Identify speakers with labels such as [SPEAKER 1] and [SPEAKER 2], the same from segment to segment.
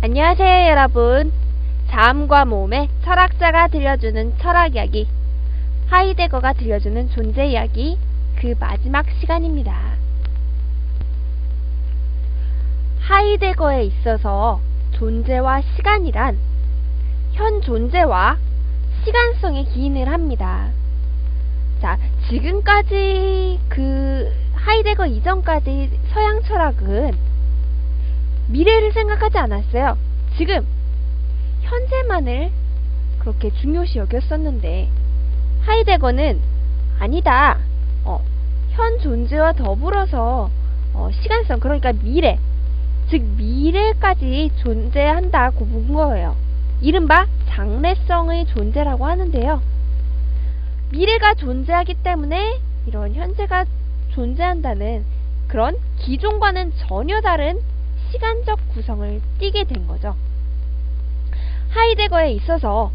[SPEAKER 1] 안녕하세요 여러분. 자음과 모음의 철학자가 들려주는 철학 이야기, 하이데거가 들려주는 존재 이야기, 그 마지막 시간입니다. 하이데거에 있어서 존재와 시간이란 현 존재와 시간성에 기인을 합니다. 자, 지금까지 하이데거 이전까지 서양 철학은 미래를 생각하지 않았어요. 지금 현재만을 그렇게 중요시 여겼었는데, 하이데거는 아니다. 현 존재와 더불어서 시간성, 그러니까 미래, 즉 미래까지 존재한다고 본 거예요. 이른바 장래성의 존재라고 하는데요. 미래가 존재하기 때문에 이런 현재가 존재한다는 그런 기존과는 전혀 다른 시간적 구성을 띠게 된 거죠. 하이데거에 있어서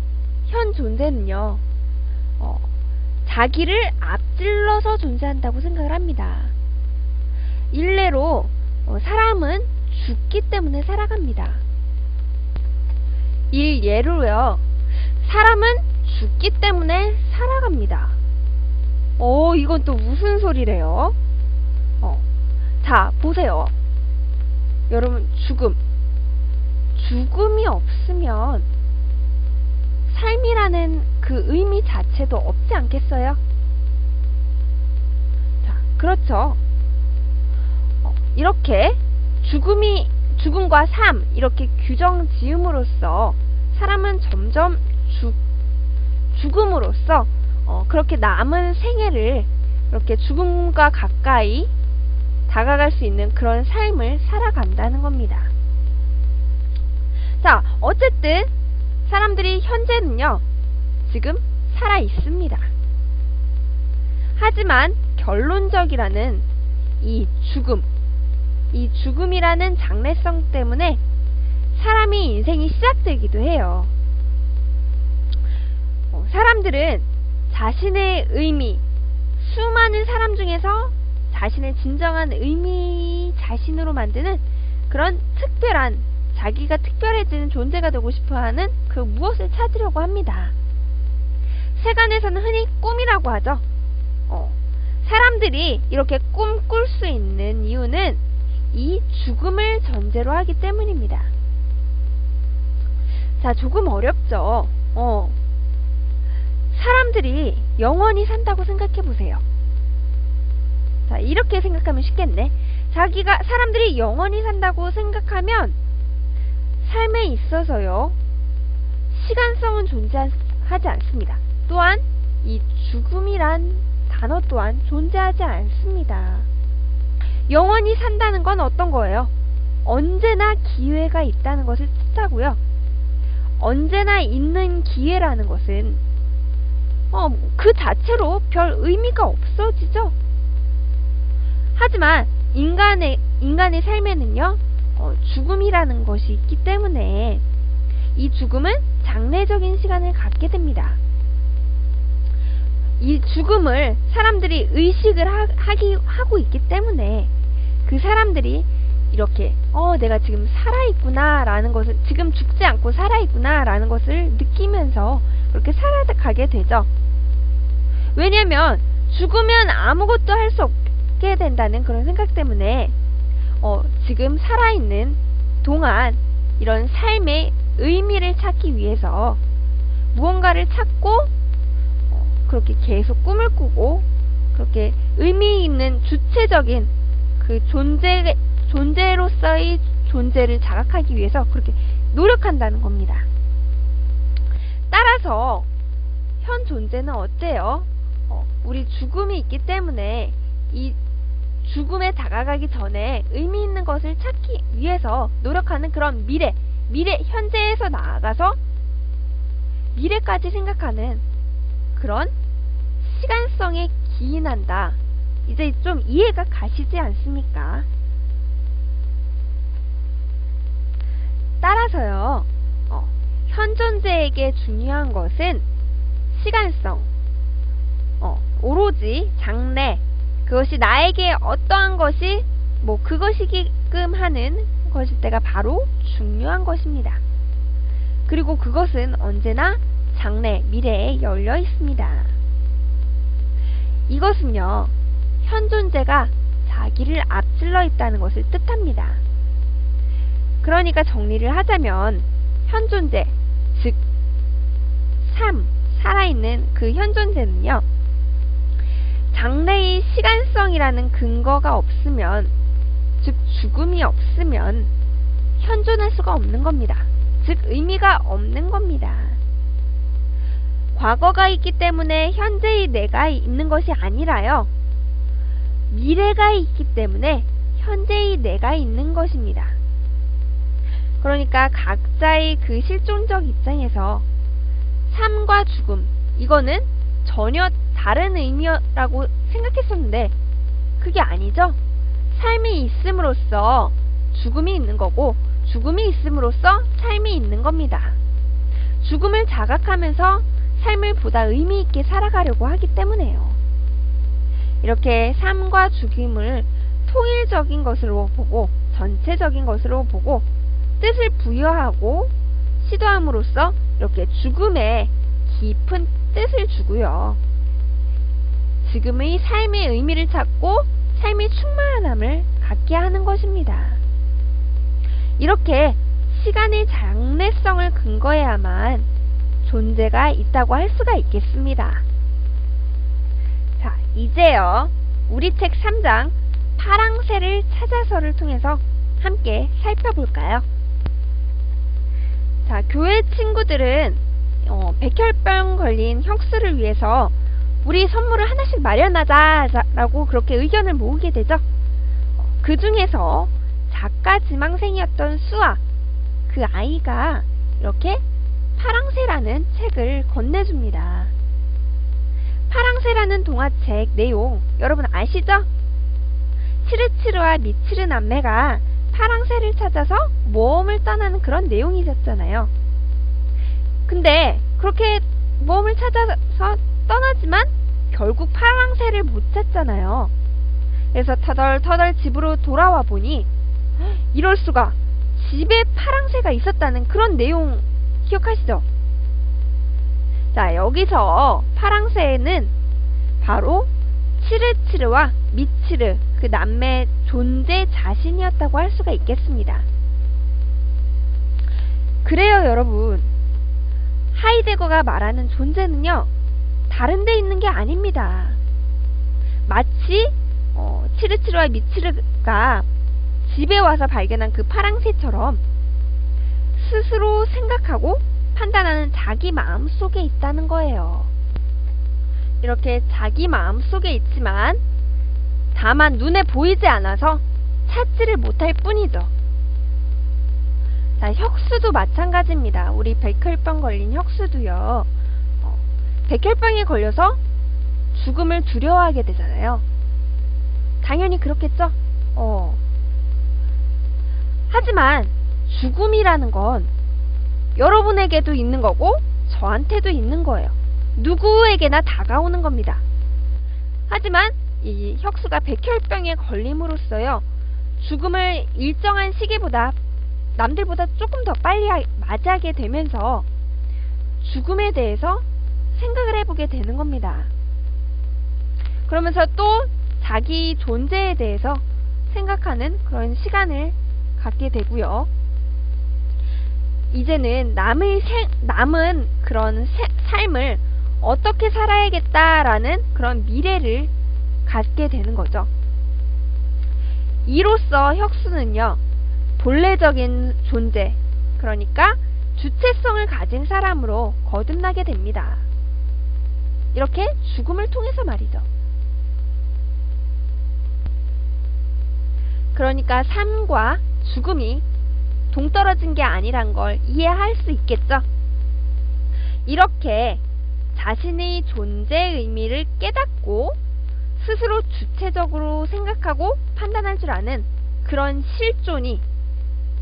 [SPEAKER 1] 현 존재는요, 자기를 앞질러서 존재한다고 생각을 합니다. 일례로 사람은 죽기 때문에 살아갑니다. 예로요, 사람은 죽기 때문에 살아갑니다. 이건 또 무슨 소리래요? 자, 보세요. 여러분, 죽음이 없으면 삶이라는 그 의미 자체도 없지 않겠어요? 자, 그렇죠. 이렇게 죽음과 삶, 이렇게 규정 지음으로써 사람은 점점 죽음으로써 그렇게 남은 생애를 이렇게 죽음과 가까이 다가갈 수 있는 그런 삶을 살아간다는 겁니다. 자, 어쨌든 사람들이 현재는요, 지금 살아 있습니다. 하지만 결론적이라는 이 죽음이라는 장래성 때문에 사람이 인생이 시작되기도 해요. 사람들은 자신의 의미, 수많은 사람 중에서 자신의 진정한 의미 자신으로 만드는 그런 특별한, 자기가 특별해지는 존재가 되고 싶어하는 그 무엇을 찾으려고 합니다. 세간에서는 흔히 꿈이라고 하죠. 사람들이 이렇게 꿈 꿀 수 있는 이유는 이 죽음을 전제로 하기 때문입니다. 자, 조금 어렵죠. 사람들이 영원히 산다고 생각해 보세요. 자, 이렇게 생각하면 쉽겠네. 사람들이 영원히 산다고 생각하면 삶에 있어서요, 시간성은 존재하지 않습니다. 또한 이 죽음이란 단어 또한 존재하지 않습니다. 영원히 산다는 건 어떤 거예요? 언제나 기회가 있다는 것을 뜻하고요. 언제나 있는 기회라는 것은 그 자체로 별 의미가 없어지죠. 하지만 인간의 삶에는요, 죽음이라는 것이 있기 때문에 이 죽음은 장래적인 시간을 갖게 됩니다. 이 죽음을 사람들이 의식을 하고 있기 때문에 그 사람들이 이렇게 내가 지금 살아있구나 라는 것을, 지금 죽지 않고 살아있구나 라는 것을 느끼면서 그렇게 살아가게 되죠. 왜냐면 죽으면 아무것도 할 수 없게 된다는 그런 생각 때문에 지금 살아있는 동안 이런 삶의 의미를 찾기 위해서 무언가를 찾고 그렇게 계속 꿈을 꾸고, 그렇게 의미 있는 주체적인 그 존재로서의 존재를 자각하기 위해서 그렇게 노력한다는 겁니다. 따라서 현 존재는 어때요? 우리 죽음이 있기 때문에 이 죽음에 다가가기 전에 의미 있는 것을 찾기 위해서 노력하는 그런 미래, 현재에서 나아가서 미래까지 생각하는 그런 시간성에 기인한다. 이제 좀 이해가 가시지 않습니까? 따라서요, 현 존재에게 중요한 것은 시간성, 오로지 장래, 그것이 나에게 어떠한 것이 그것이게끔 하는 것일 때가 바로 중요한 것입니다. 그리고 그것은 언제나 장래, 미래에 열려 있습니다. 이것은요, 현 존재가 자기를 앞질러 있다는 것을 뜻합니다. 그러니까 정리를 하자면 현 존재, 즉 삶, 살아있는 그 현 존재는요, 장래의 시간성이라는 근거가 없으면, 즉 죽음이 없으면 현존할 수가 없는 겁니다. 즉 의미가 없는 겁니다. 과거가 있기 때문에 현재의 내가 있는 것이 아니라요, 미래가 있기 때문에 현재의 내가 있는 것입니다. 그러니까 각자의 그 실존적 입장에서 삶과 죽음, 이거는 전혀 다른 의미라고 생각했었는데 그게 아니죠. 삶이 있음으로써 죽음이 있는 거고, 죽음이 있음으로써 삶이 있는 겁니다. 죽음을 자각하면서 삶을 보다 의미 있게 살아가려고 하기 때문에요. 이렇게 삶과 죽음을 통일적인 것으로 보고, 전체적인 것으로 보고 뜻을 부여하고 시도함으로써 이렇게 죽음에 깊은 뜻을 주고요, 지금의 삶의 의미를 찾고 삶의 충만함을 갖게 하는 것입니다. 이렇게 시간의 장래성을 근거해야만 존재가 있다고 할 수가 있겠습니다. 자, 이제요, 우리 책 3장 파랑새를 찾아서를 통해서 함께 살펴볼까요? 자, 교회 친구들은 백혈병 걸린 혁수를 위해서 우리 선물을 하나씩 마련하자 라고 그렇게 의견을 모으게 되죠. 그 중에서 작가 지망생이었던 수아, 그 아이가 이렇게 파랑새라는 책을 건네줍니다. 파랑새라는 동화책 내용 여러분 아시죠? 치르치르와 미치르 남매가 파랑새를 찾아서 모험을 떠나는 그런 내용이었잖아요. 근데 그렇게 모험을 찾아서 떠나지만 결국 파랑새를 못 찾잖아요. 그래서 터덜터덜 집으로 돌아와 보니 이럴 수가, 집에 파랑새가 있었다는 그런 내용 기억하시죠? 자, 여기서 파랑새는 바로 치르치르와 미치르, 그 남매 존재 자신이었다고 할 수가 있겠습니다. 그래요, 여러분. 하이데거가 말하는 존재는요, 다른 데 있는 게 아닙니다. 마치 치르치르와 미치르가 집에 와서 발견한 그 파랑새처럼 스스로 생각하고 판단하는 자기 마음 속에 있다는 거예요. 이렇게 자기 마음 속에 있지만 다만 눈에 보이지 않아서 찾지를 못할 뿐이죠. 자, 혁수도 마찬가지입니다. 우리 백혈병 걸린 혁수도요, 백혈병에 걸려서 죽음을 두려워하게 되잖아요. 당연히 그렇겠죠? 하지만 죽음이라는 건 여러분에게도 있는 거고 저한테도 있는 거예요. 누구에게나 다가오는 겁니다. 하지만 이 혁수가 백혈병에 걸림으로써요, 죽음을 일정한 시기보다 남들보다 조금 더 빨리 맞이하게 되면서 죽음에 대해서 생각을 해보게 되는 겁니다. 그러면서 또 자기 존재에 대해서 생각하는 그런 시간을 갖게 되고요. 이제는 남은 그런 삶을 어떻게 살아야겠다라는 그런 미래를 갖게 되는 거죠. 이로써 혁수는요, 본래적인 존재, 그러니까 주체성을 가진 사람으로 거듭나게 됩니다. 이렇게 죽음을 통해서 말이죠. 그러니까 삶과 죽음이 동떨어진 게 아니란 걸 이해할 수 있겠죠. 이렇게 자신의 존재의 의미를 깨닫고 스스로 주체적으로 생각하고 판단할 줄 아는 그런 실존이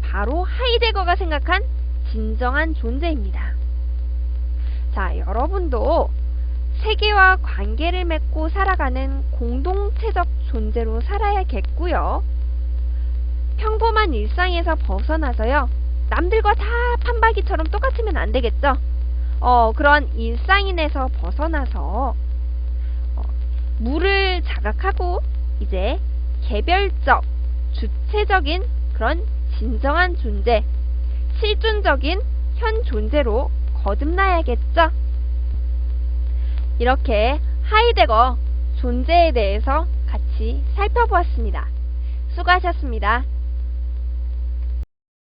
[SPEAKER 1] 바로 하이데거가 생각한 진정한 존재입니다. 자, 여러분도 세계와 관계를 맺고 살아가는 공동체적 존재로 살아야겠고요. 평범한 일상에서 벗어나서요. 남들과 다 판박이처럼 똑같으면 안 되겠죠? 그런 일상인에서 벗어나서 무를 자각하고 이제 개별적, 주체적인 그런 진정한 존재, 실존적인 현 존재로 거듭나야겠죠? 이렇게 하이데거 존재에 대해서 같이 살펴보았습니다. 수고하셨습니다.